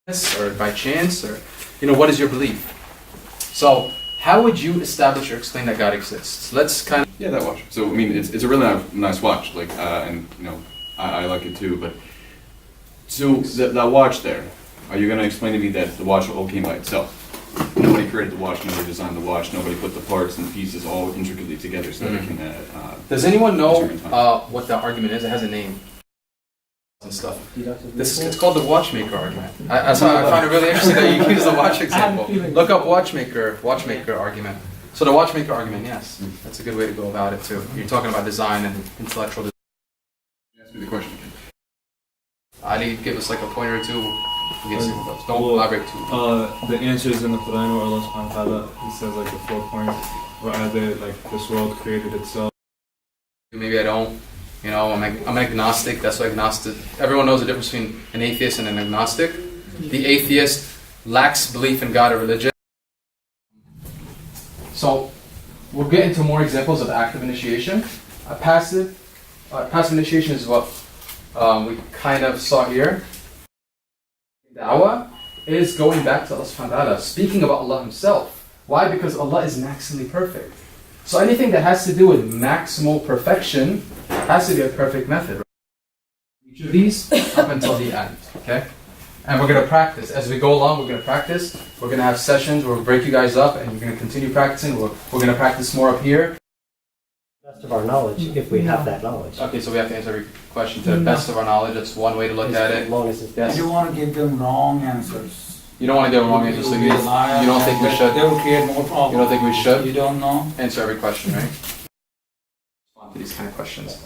or by chance, or what is your belief? So how would you establish or explain that God exists? Let's kind of that watch. So I mean, it's a really nice watch, like and I like it too. But so that watch there, are you going to explain to me that the watch all came by itself? Nobody created the watch, nobody designed the watch, nobody put the parts and the pieces all intricately together so that it can. Does anyone know what the argument is? It has a name and stuff. It's called the watchmaker argument. I find it really interesting that you use the watch example. Look up watchmaker argument. So the watchmaker argument, yes, that's a good way to go about it too. You're talking about design and intellectual design. Ask me the question. Ali, give us like a pointer or two. Don't elaborate too. The answer is in the Quran where Allah subhanahu wa ta'ala, he says like the 4 points where either like this world created itself. Maybe I don't. I'm an agnostic. That's why agnostic. Everyone knows the difference between an atheist and an agnostic. The atheist lacks belief in God or religion. So we'll get into more examples of active initiation. Passive initiation is what we kind of saw here. Dawah is going back to Allah subhanahu wa ta'ala, speaking about Allah Himself. Why? Because Allah is maximally perfect. So anything that has to do with maximal perfection has to be a perfect method. Right? Each of these up until the end. Okay? And we're going to practice. As we go along, we're going to practice. We're going to have sessions where we'll break you guys up and we're going to continue practicing. We're going to practice more up here. Best of our knowledge, if we have that knowledge. Okay, so we have to answer every question to the best of our knowledge. That's one way to look at it. As long as it's Yes. You want to give them wrong answers. You don't want to give a wrong answer, so you don't think we should? They will create more problems. You don't think we should? You don't know? Answer every question, right? Respond to these kind of questions.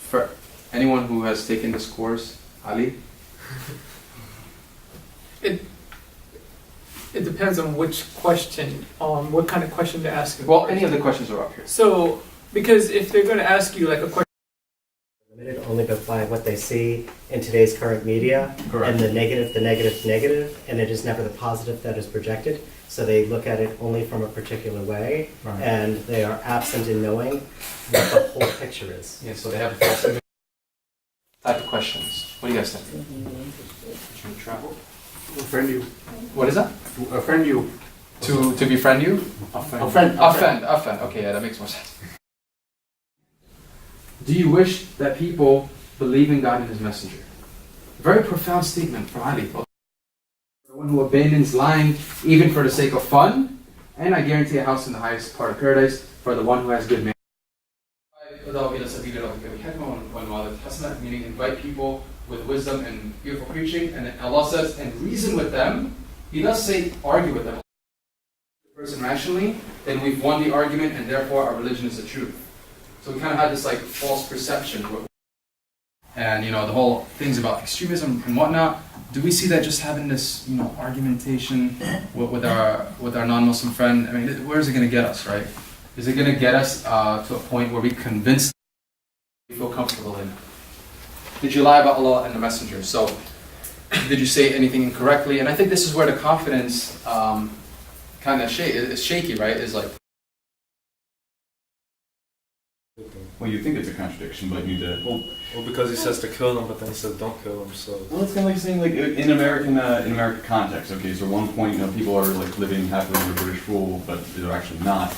For anyone who has taken this course, Ali? It depends on which question, what kind of question they're asking. Well, any of the questions are up here. So, because if they're going to ask you like a question, limited only by what they see in today's current media, Correct. and the negative, and it is never the positive that is projected. So they look at it only from a particular way, Right. and they are absent in knowing what the whole picture is. Yeah, so they have a false image. Type of questions. What do you guys think? Travel? Offend you. What is that? To offend you. To befriend you? Offend. Offend. Okay, yeah, that makes more sense. Do you wish that people believe in God and His messenger? Very profound statement from Ali. The one who abandons lying even for the sake of fun, and I guarantee a house in the highest part of paradise for the one who has good manners. Meaning invite people with wisdom and beautiful preaching, and Allah says, and reason with them. He does say argue with them. The person rationally, then we've won the argument, and therefore our religion is the truth. So we kind of had this like false perception, and the whole things about extremism and whatnot. Do we see that just having this argumentation with our non-Muslim friend? I mean, where is it going to get us, right? Is it going to get us to a point where we convince we feel comfortable in? Did you lie about Allah and the Messenger? So, did you say anything incorrectly? And I think this is where the confidence kind of is shaky, right? Is like. Well, you think it's a contradiction, but you did. Well, because he says to kill them, but then he says don't kill them. So. Well, it's kind of like saying, like in American context. Okay, so at one point, people are like living happily under British rule, but they're actually not.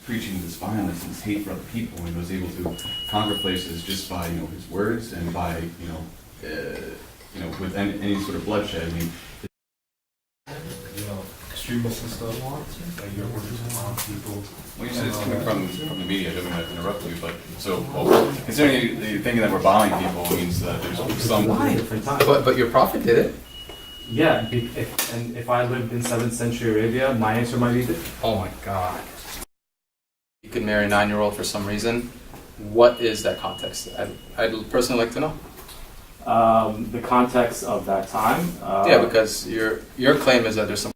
Preaching this violence and this hate for other people, and he was able to conquer places just by his words and by with any sort of bloodshed. I mean, Extremists and stuff. Like your words around people. when you say it's coming from the media, I don't mean to interrupt you, but considering the thinking that we're bombing people means that there's some. But your prophet did it. Yeah, if I lived in 7th century Arabia, my answer might be different. Oh my God. You could marry a 9-year-old for some reason. What is that context? I'd personally like to know. The context of that time. Yeah, because your claim is that there's some.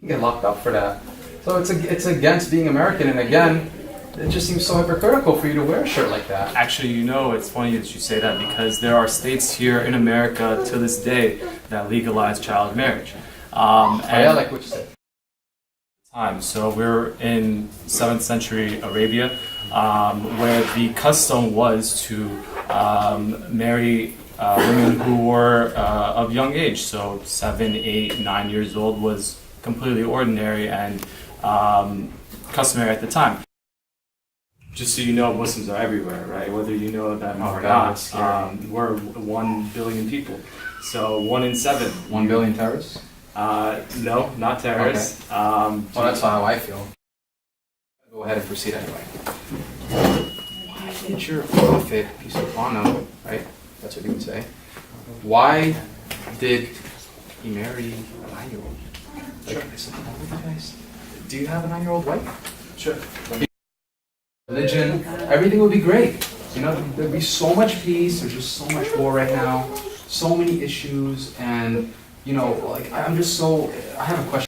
You get locked up for that. So it's against being American, and again, it just seems so hypocritical for you to wear a shirt like that. Actually, it's funny that you say that because there are states here in America to this day that legalize child marriage. Like which state? So we're in 7th century Arabia, where the custom was to marry women who were of young age, so 7, 8, 9 years old was completely ordinary and customary at the time. Just so you know, Muslims are everywhere, right? Whether you know that or not, we're 1 billion people. So 1 in 7. 1 billion terrorists? No, not terrorists. Okay. Well, that's how I feel. Go ahead and proceed anyway. Why did your prophet, peace be upon him, right? That's what he would say. Why did he marry a 9-year-old? Like, do you have a 9-year-old wife? Sure. Religion, everything would be great. You know, there'd be so much peace. There's just so much war right now, so many issues, and you know, like I have a question.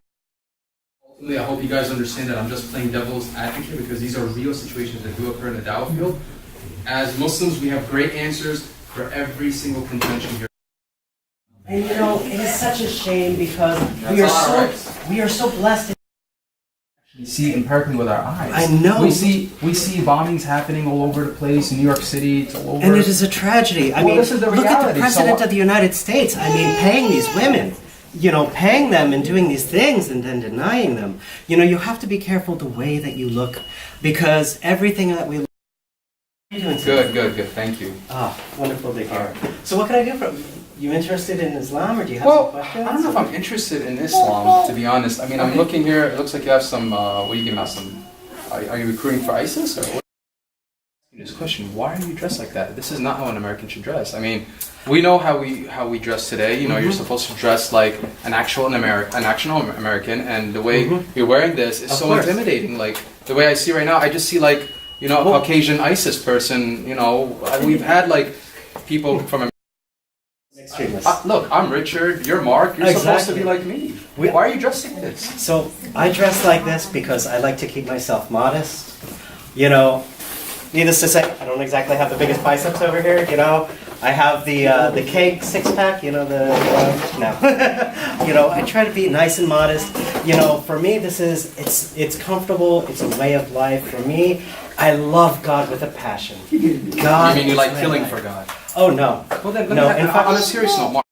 Ultimately, I hope you guys understand that I'm just playing devil's advocate because these are real situations that do occur in the Dawah field. As Muslims, we have great answers for every single contention here. And you know, it is such a shame because we are so blessed. We see empirically with our eyes. I know. We see bombings happening all over the place. New York City, it's all over. And it is a tragedy. I mean, this is the look at the reality. President of the United States. I mean, paying these women, you know, paying them and doing these things and then denying them. You know, you have to be careful the way that you look because everything that we look. Good. Thank you. Ah, wonderful to hear. So what can I do for you? Interested in Islam or do you have Well, some questions? I don't know if I'm interested in Islam, to be honest. I mean, I'm looking here. It looks like you have some. What are you giving out? Some? Are you recruiting for ISIS or what? This question: why are you dressed like that? This is not how an American should dress. I mean, we know how we dress today. You know, you're supposed to dress like an actual American, and the way you're wearing this is so intimidating. Like the way I see right now, I just see like a Caucasian ISIS person. You know, we've had like people from. Look, I'm Richard, you're Mark, you're supposed to be like me. Why are you dressed like this? So, I dress like this because I like to keep myself modest. You know, needless to say, I don't exactly have the biggest biceps over here, you know. I have the keg six-pack, you know, no. You know, I try to be nice and modest. You know, for me, it's comfortable, it's a way of life. For me, I love God with a passion. God. You mean you like killing for God? Oh, no. Well then, No, in fact, on a serious note, Mark.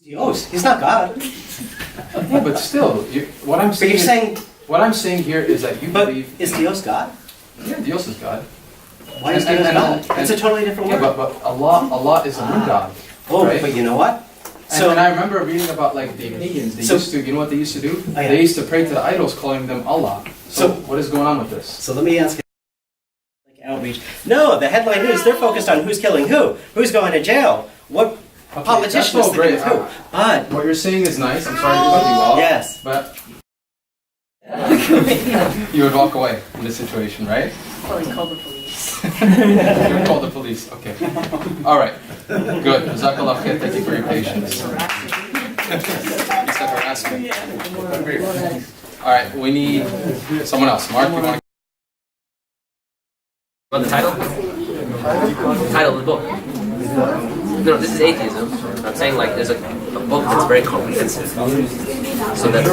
He's not God. Yeah, but still, what I'm saying. What I'm saying here is that you believe. Is Dios God? Yeah, Dios is God. Why is Dios God? It's a totally different word. Yeah, but Allah is a new God. Oh, right? but you know what? And I remember reading about like the pagans. They used to, you know what they used to do? Oh, yeah. They used to pray to the idols, calling them Allah. So what is going on with this? So let me ask you. Outreach. No, the headline news, they're focused on who's killing who's going to jail, what politician is thinking of who. But what you're saying is nice. I'm sorry to cut you off. Yes. But you would walk away from this situation, right? Or call the police. You would call the police. Okay. All right. Good. Jazakallah khair. Thank you for your patience. You said harassment. All right. We need someone else. Mark, you want to? What the title? Title of the book. No, this is atheism. I'm saying like there's a book that's very comprehensive. So that,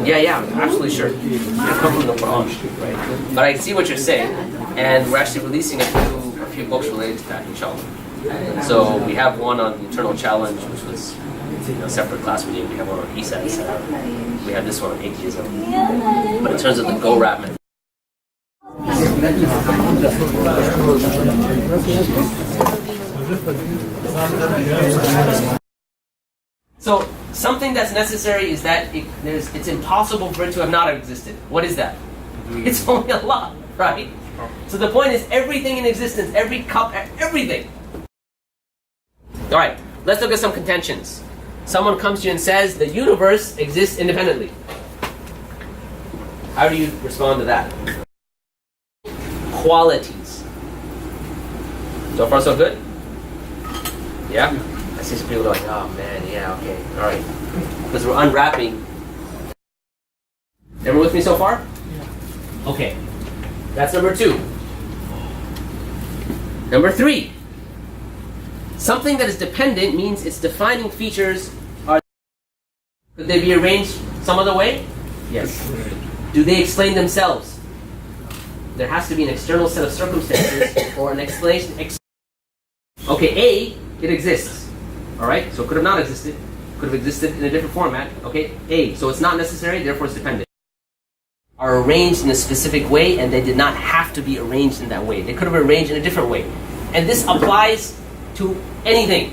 yeah, I'm absolutely sure. It comes from the Quran, right? But I see what you're saying, and we're actually releasing a few books related to that, inshallah. So we have one on the Eternal Challenge, which was a separate class we did. We have one on ESETs. We have this one on atheism. But in terms of the Go Rap method, so something that's necessary is that it's impossible for it to have not existed. What is that? It's only Allah, right? So the point is everything in existence, every cup, everything. All right, let's look at some contentions. Someone comes to you and says the universe exists independently. How do you respond to that? Qualities. So far so good? Yeah? I see some people like, oh man, yeah, okay, alright. Because we're unwrapping. Everyone with me so far? Yeah. Okay. That's number 2. Number 3. Something that is dependent means its defining features are... Could they be arranged some other way? Yes. Do they explain themselves? There has to be an external set of circumstances or an explanation. Okay, A it exists. All right, so it could have not existed, could have existed in a different format. Okay, A, so it's not necessary, therefore it's dependent. Are arranged in a specific way, and they did not have to be arranged in that way. They could have been arranged in a different way. And this applies to anything.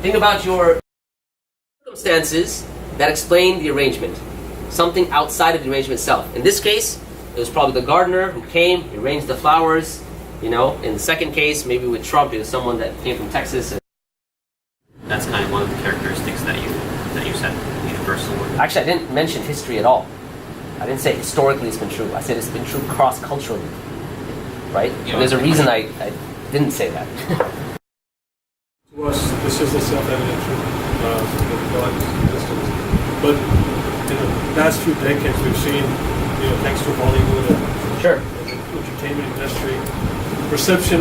Think about your circumstances that explain the arrangement. Something outside of the arrangement itself. In this case, it was probably the gardener who came, he arranged the flowers. You know, in the second case, maybe with Trump, it was someone that came from Texas. That's kind of one of the characteristics that you said, universal. Actually, I didn't mention history at all. I didn't say historically it's been true. I said it's been true cross-culturally. Right? Yeah. There's a reason I didn't say that. To us, this is the self-evident truth of God's existence. But in the past few decades, we've seen, thanks to Hollywood and Sure. entertainment industry, perception.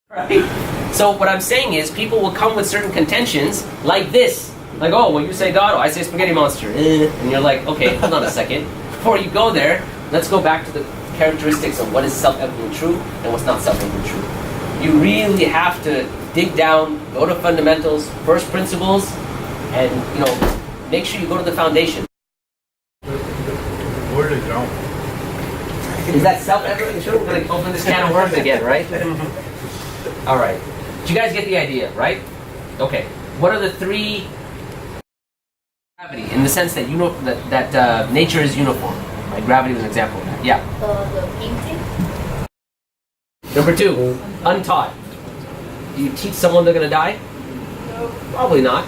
Right? So what I'm saying is, people will come with certain contentions like this. Like, oh, well, you say God, oh, I say spaghetti monster. And you're like, okay, hold on a second. Before you go there, let's go back to the characteristics of what is self-evidently true and what's not self-evidently true. You really have to dig down, go to fundamentals, first principles, and, make sure you go to the foundation. Where did it go? Is that self-evidently true? We're going to open this can of worms again, right? All right. Did you guys get the idea, right? Okay. What are the three... Gravity, in the sense that that nature is uniform. Right? Gravity was an example of that. Yeah. The painting? Number 2, untaught. Do you teach someone they're gonna die? No. Probably not.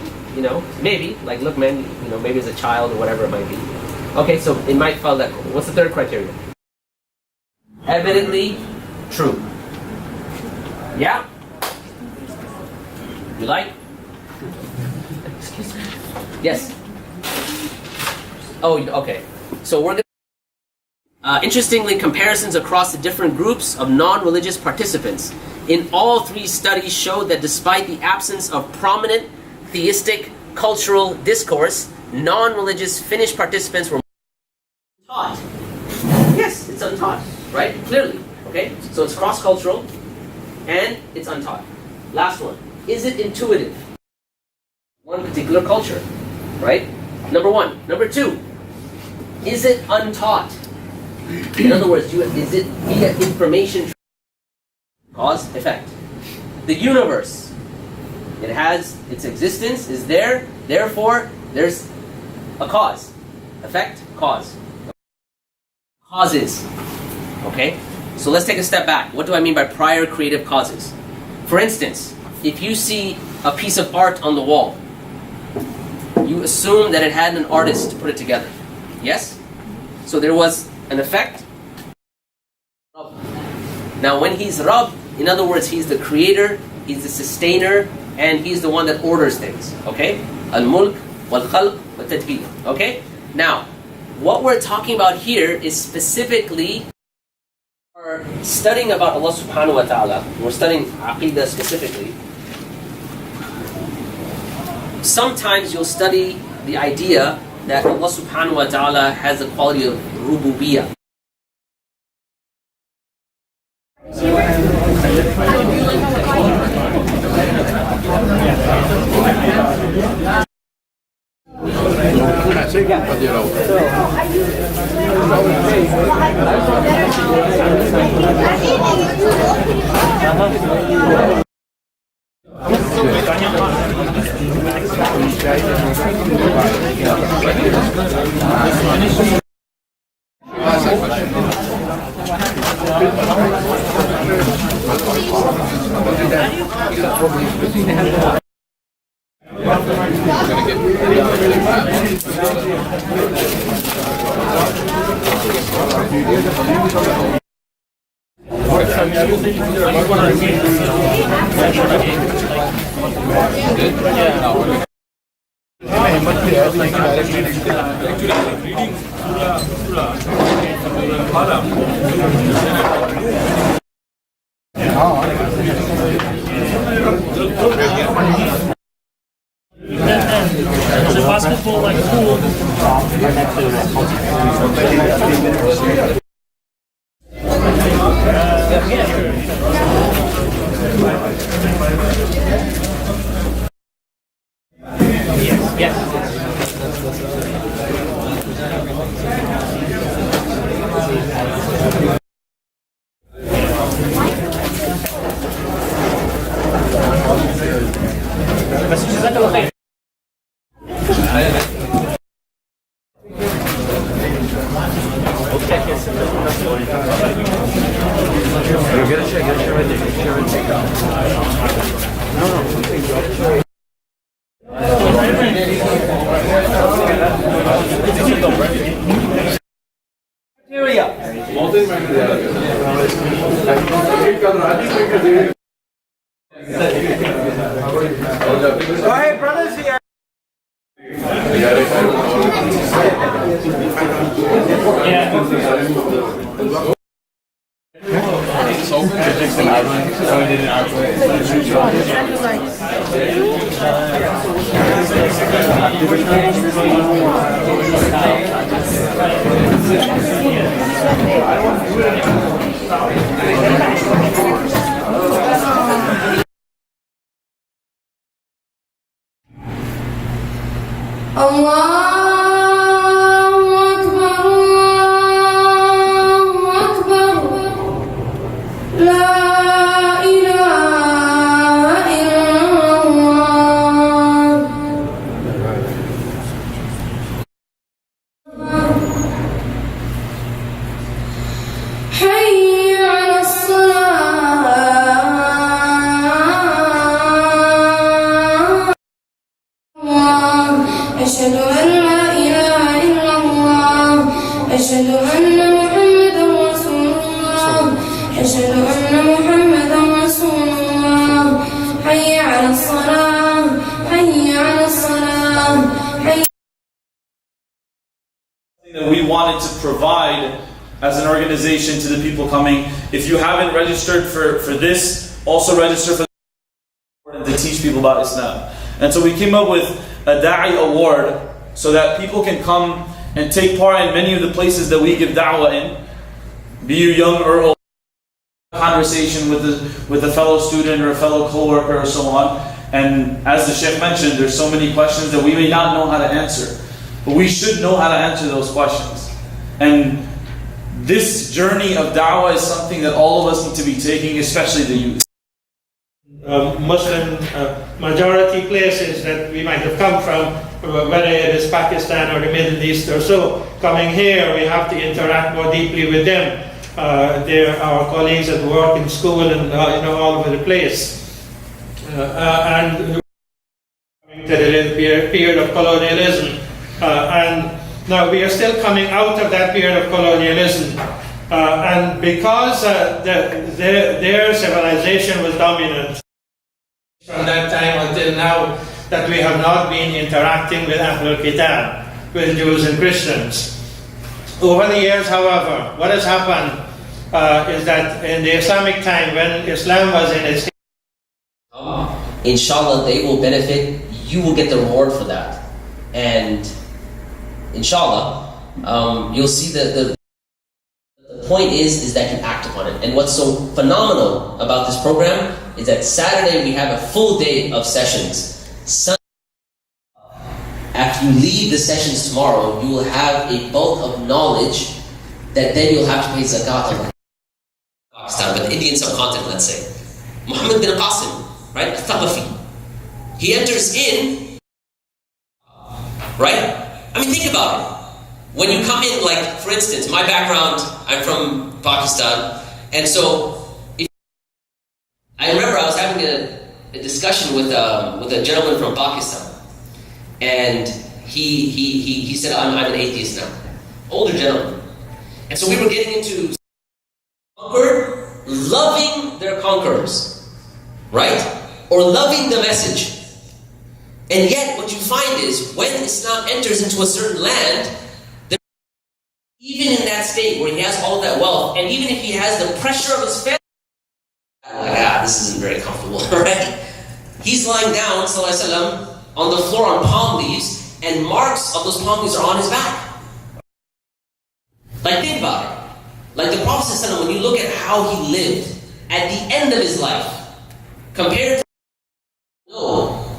Maybe. Like, look, man. Maybe as a child or whatever it might be. Okay, so it might fall that. What's the third criteria? Evidently true. Yeah. You like? Excuse me. Yes. Oh, okay. So we're going interestingly, comparisons across the different groups of non-religious participants in all 3 studies showed that despite the absence of prominent theistic cultural discourse, non-religious Finnish participants were taught. Yes, it's untaught, right? Clearly, okay? So it's cross-cultural and it's untaught. Last one. Is it intuitive? One particular culture, right? Number 1. Number 2. Is it untaught? In other words, is it via information? Cause, effect. The universe. It has its existence, is there, therefore there's a cause. Effect, cause. Causes. Okay? So let's take a step back. What do I mean by prior creative causes? For instance, if you see a piece of art on the wall, you assume that it had an artist to put it together. Yes? So there was an effect. Now when he's Rabb, in other words, he's the creator, he's the sustainer, and he's the one that orders things. Okay? Al-Mulk, wal-Khalq, wal-Tadbir. Okay? Now, what we're talking about here is specifically we're studying about Allah subhanahu wa ta'ala. We're studying Aqidah specifically. Sometimes you'll study the idea that Allah subhanahu wa ta'ala has the quality of rububiyyah. Is it basketball like pool? Alright, brothers here. That we wanted to provide as an organization to the people coming. If you haven't registered for this, also register for to teach people about Islam. And so we came up with a Da'i award so that people can come and take part in many of the places that we give da'wah in. Be you young or old, conversation with a fellow student or a fellow co-worker or so on. And as the Sheikh mentioned, there's so many questions that we may not know how to answer. But we should know how to answer those questions. And this journey of da'wah is something that all of us need to be taking, especially the youth. Muslim majority places that we might have come from, whether it is Pakistan or the Middle East or so, coming here we have to interact more deeply with them. They're our colleagues at work, in school, and all over the place. And coming to the period of colonialism. And now we are still coming out of that period of colonialism, and because their civilization was dominant from that time until now, that we have not been interacting with Ahlul Kitab, with Jews and Christians. Over the years, however, what has happened is that in the Islamic time, when Islam was in its inshallah, they will benefit. You will get the reward for that, and inshallah, you'll see that the point is that you act upon it. And what's so phenomenal about this program is that Saturday we have a full day of sessions. Sunday, after you leave the sessions tomorrow, you will have a bulk of knowledge that then you'll have to pay zakat on. Pakistan, but the Indian subcontinent, let's say. Muhammad bin Qasim, right? Thaqafi. He enters in, right? I mean, think about it. When you come in, like, for instance, my background, I'm from Pakistan, and so I remember I was having a discussion with a gentleman from Pakistan, and he said, I'm an atheist now. Older gentleman. And so we were getting into loving their conquerors, right? Or loving the message. And yet, what you find is, when Islam enters into a certain land, even in that state where he has all that wealth, and even if he has the pressure of his family, like, this isn't very comfortable, right? He's lying down, sallallahu alaihi wasallam, on the floor on palm leaves, and marks of those palm leaves are on his back. Like, think about it. Like the Prophet ﷺ, when you look at how he lived at the end of his life, compared to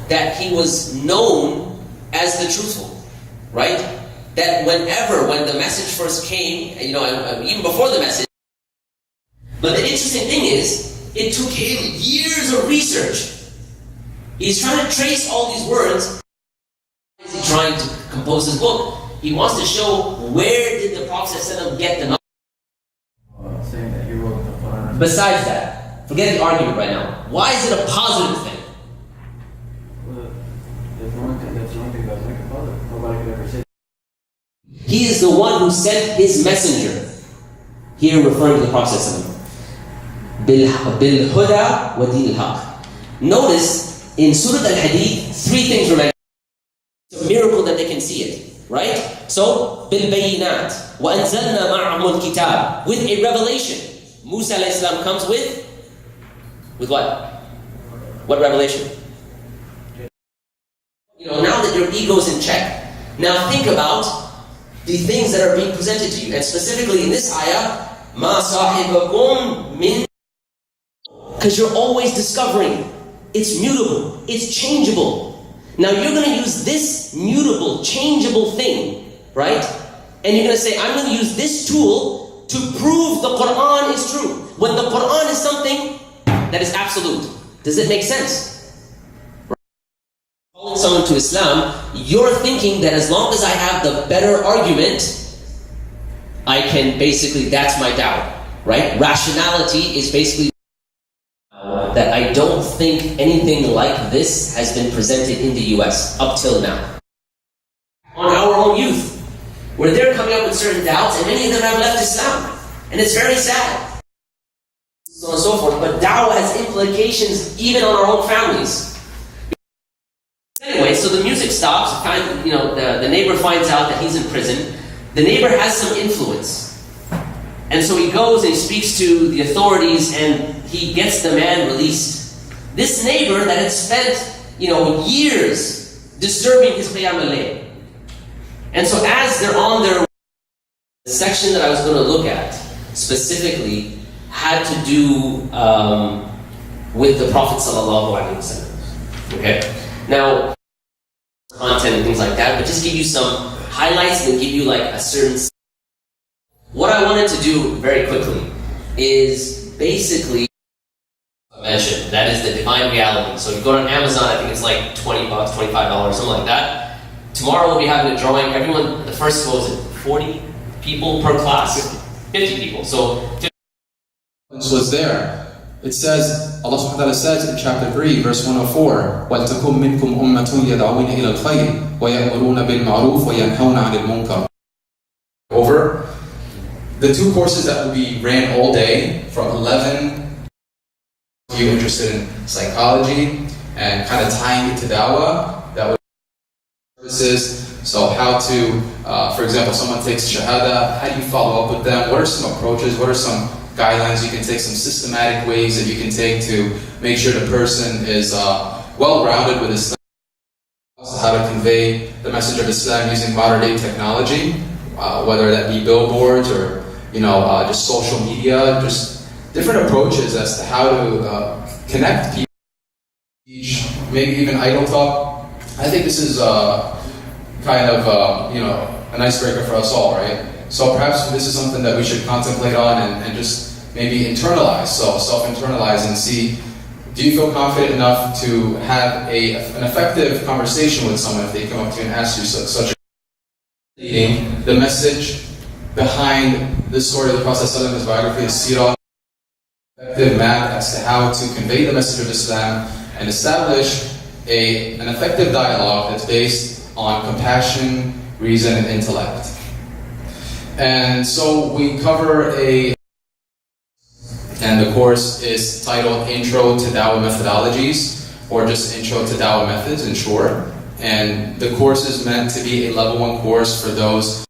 that he was known as the truthful, right? That when the message first came, even before the message. But the interesting thing is, it took him years of research. He's trying to trace all these words. Why is he trying to compose his book? He wants to show where did the Prophet ﷺ get the knowledge. Saying that he wrote the Quran. Besides that, forget the argument right now. Why is it a positive thing? That's the only thing that was like a positive. Nobody could ever say. He is the one who sent his messenger. Here referring to the Prophet ﷺ. Bil-huda wa din al-haq. Notice in Surah Al-Hadid, 3 things were mentioned. It's a miracle that they can see it, right? So, bil-bayinat wa anzalna ma'ahum al-kitab, with a revelation. Musa alayhi salam comes with what? What revelation? Now that your ego is in check, now think about the things that are being presented to you, and specifically in this ayah, ma sahibakum min. Because you're always discovering it's mutable, it's changeable. Now you're going to use this mutable, changeable thing, right? And you're going to say, I'm going to use this tool to prove the Quran is true. When the Quran is something that is absolute. Does it make sense? Calling someone to Islam, you're thinking that as long as I have the better argument, I can basically, that's my doubt, right? Rationality is basically that I don't think anything like this has been presented in the US up till now. On our own youth, where they're coming up with certain doubts, and many of them have left Islam. And it's very sad. So on and so forth. But da'wah has implications even on our own families. Anyway, so the music stops. The neighbor finds out that he's in prison. The neighbor has some influence. And so he goes and he speaks to the authorities and he gets the man released. This neighbor that had spent, years disturbing his qiyam al-layl. And so as they're on their the section that I was going to look at specifically had to do with the Prophet sallallahu alaihi wasallam. Okay? Now, content and things like that, but just give you some highlights and give you like a certain. What I wanted to do very quickly is basically mention that is the divine reality. So if you go on Amazon, I think it's like $20, $25, something like that. Tomorrow we'll be having a drawing. Everyone, the first 40 people per class, 50 people. So was there. It says, Allah subhanahu wa ta'ala says in chapter 3, verse 104, وَلْتَكُمْ مِنْكُمْ أُمَّةٌ يَدْعُونَ إِلَى الْخَيْرِ وَيَأْمُرُونَ بِالْمَعْرُوفِ وَيَنْهَوْنَ عَنِ الْمُنْكَرِ. Over. The 2 courses that will be ran all day from 11. If you're interested in psychology and kind of tying it to dawah, that would be services. So how to, for example, someone takes shahada, how do you follow up with them? What are some approaches? What are some guidelines you can take, some systematic ways that you can take to make sure the person is well-rounded with Islam? How to convey the message of Islam using modern-day technology, whether that be billboards or just social media, just different approaches as to how to connect people. Maybe even idle talk. I think this is kind of an icebreaker for us all, right? So perhaps this is something that we should contemplate on and just maybe internalize. So self-internalize and see, do you feel confident enough to have an effective conversation with someone if they come up to you and ask you such a the message behind the story of the Prophet ﷺ, his biography, his seerah, effective map as to how to convey the message of Islam and establish an effective dialogue that's based on compassion, reason, and intellect. And so we cover and the course is titled Intro to Dawah Methodologies, or just Intro to Dawah Methods in short. And the course is meant to be a level 1 course for those